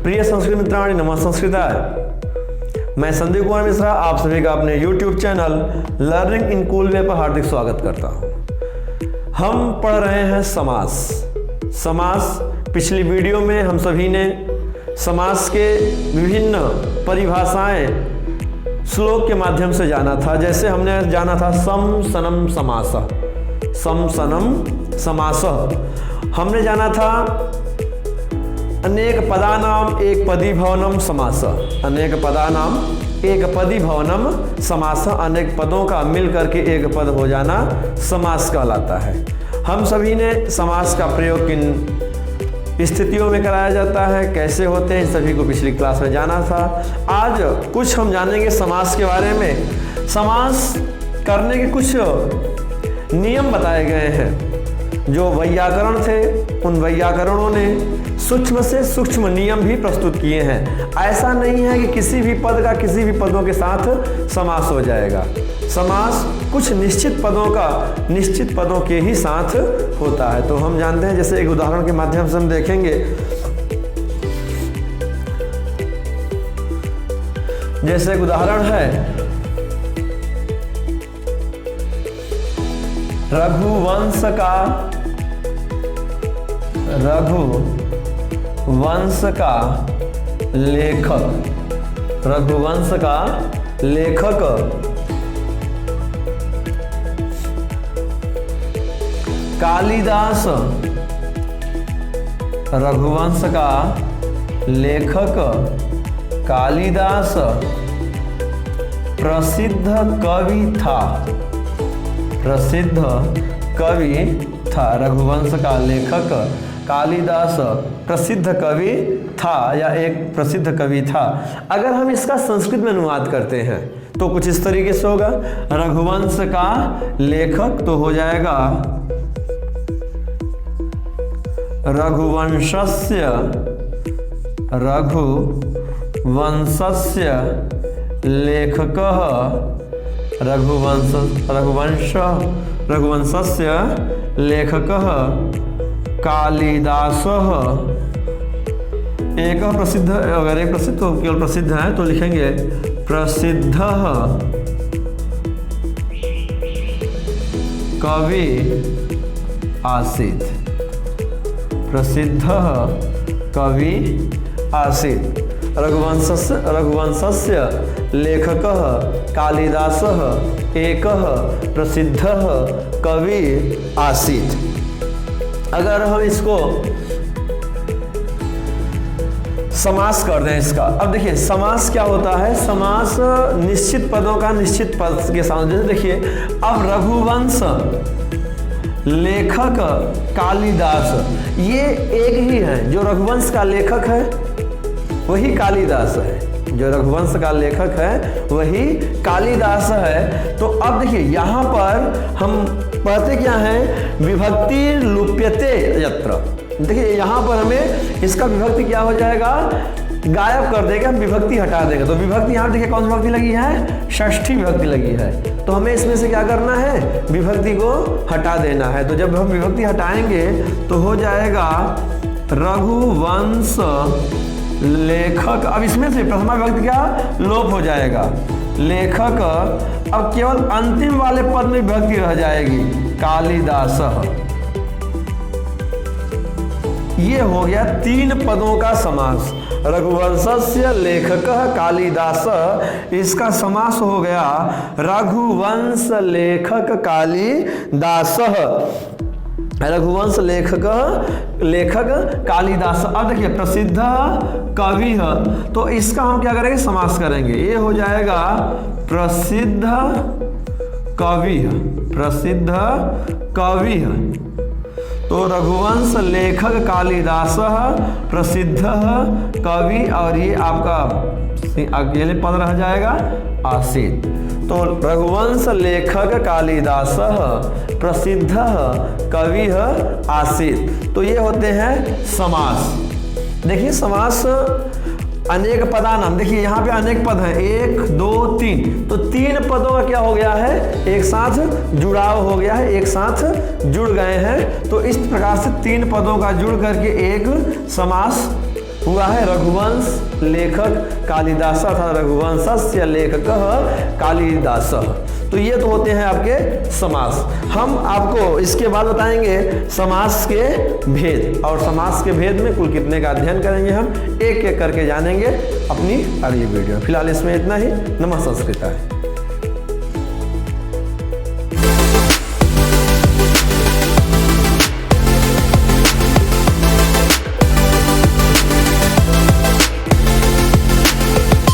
प्रिय संस्कृत मित्राणि नमः संस्कृताय। मैं संदीप कुमार मिश्रा आप सभी का अपने YouTube channel learning in cool वे पर हार्दिक स्वागत करता हूँ। हम पढ़ रहे हैं समास। पिछली वीडियो में हम सभी ने समास के विभिन्न परिभाषाएं श्लोक के माध्यम से जाना था। जैसे हमने जाना था सम सनम समासः, हमने जाना था अनेक पदानाम एक पदी भवनम समासः, अनेक पदानाम एक पदी भवनम समासः, अनेक पदों का मिल करके एक पद हो जाना समास कहलाता है। हम सभी ने समास का प्रयोग किन स्थितियों में कराया जाता है, कैसे होते हैं, सभी को पिछली क्लास में जाना था। आज कुछ हम जानेंगे समास के बारे में। समास करने के कुछ नियम बताए गए हैं। जो वैयाकरण थे उन वैयाकरणों ने सूक्ष्म से सूक्ष्म नियम भी प्रस्तुत किए हैं। ऐसा नहीं है कि किसी भी पद का किसी भी पदों के साथ समास हो जाएगा। समास कुछ निश्चित पदों के ही साथ होता है। तो हम जानते हैं, जैसे एक उदाहरण के माध्यम से हम देखेंगे। जैसे एक उदाहरण है, रघुवंश का लेखक कालिदास, रघुवंश का लेखक कालिदास प्रसिद्ध कवि था। रघुवंश का लेखक कालिदास प्रसिद्ध कवि था या एक प्रसिद्ध कवि था। अगर हम इसका संस्कृत में अनुवाद करते हैं तो कुछ इस तरीके से होगा। रघुवंश का लेखक तो हो जाएगा रघुवंशस्य लेखकः रघुवंशस्य लेखकः कालिदासः। एक प्रसिद्ध, अगर एक प्रसिद्ध तो केवल प्रसिद्ध है तो लिखेंगे प्रसिद्धः कवि आसीत्, प्रसिद्धः कवि आसीत्। रघुवंशस्य लेखकः कालिदासः एकः प्रसिद्धः कवि आसीत्। अगर हम इसको समास कर दें इसका, अब देखिए समास क्या होता है। समास निश्चित पदों का निश्चित पद के साथ। जैसे देखिए, अब रघुवंश लेखक कालिदास, ये एक ही है। जो रघुवंश का लेखक है वही कालिदास है, जो रघुवंश का लेखक है वही कालिदास है। तो अब देखिए यहाँ पर हम पढ़ते क्या है, विभक्ति लुप्यते यत्र। देखिए यहाँ पर हमें इसका विभक्ति क्या हो जाएगा, गायब कर देगा, विभक्ति हटा देगा। तो विभक्ति यहाँ देखिए कौन सी विभक्ति लगी है, षष्ठी विभक्ति लगी है। तो हमें इसमें से क्या करना है, विभक्ति को हटा देना है। तो जब हम विभक्ति हटाएंगे तो हो जाएगा रघुवंश लेखक। अब इसमें से प्रथमा विभक्ति क्या लोप हो जाएगा, लेखक। अब केवल अंतिम वाले पद में विभक्ति रह जाएगी, कालिदासः। ये हो गया 3 पदों का समास। रघुवंशस्य लेखकः कालिदासः, इसका समास हो गया रघुवंश लेखक कालिदासः। रघुवंश लेखक कालिदास। अब देखिए प्रसिद्ध कवि है, तो इसका हम क्या करेंगे, समास करेंगे। ये हो जाएगा प्रसिद्ध कवि है। तो रघुवंश लेखक कालिदास प्रसिद्ध कवि, और ये आपका अकेले पद रह जाएगा आसीत्। तो रघुवंश लेखक कालिदास प्रसिद्ध कवि आसीत्। तो ये होते हैं समास। देखिए समास अनेक पदानाम, देखिए यहाँ पे अनेक पद हैं, 1 2 3। तो 3 पदों का क्या हो गया है, एक साथ जुड़ाव हो गया है, एक साथ जुड़ गए हैं। तो इस प्रकार से 3 पदों का जुड़ करके एक समास हुआ है रघुवंश लेखक कालिदास था, रघुवंशस्य लेखकः कालिदासः। तो ये तो होते हैं आपके समास। हम आपको इसके बाद बताएंगे समास के भेद, और समास के भेद में कुल कितने का अध्ययन करेंगे हम, एक एक करके जानेंगे अपनी अगली वीडियो। फिलहाल इसमें इतना ही। नमः संस्कृताय।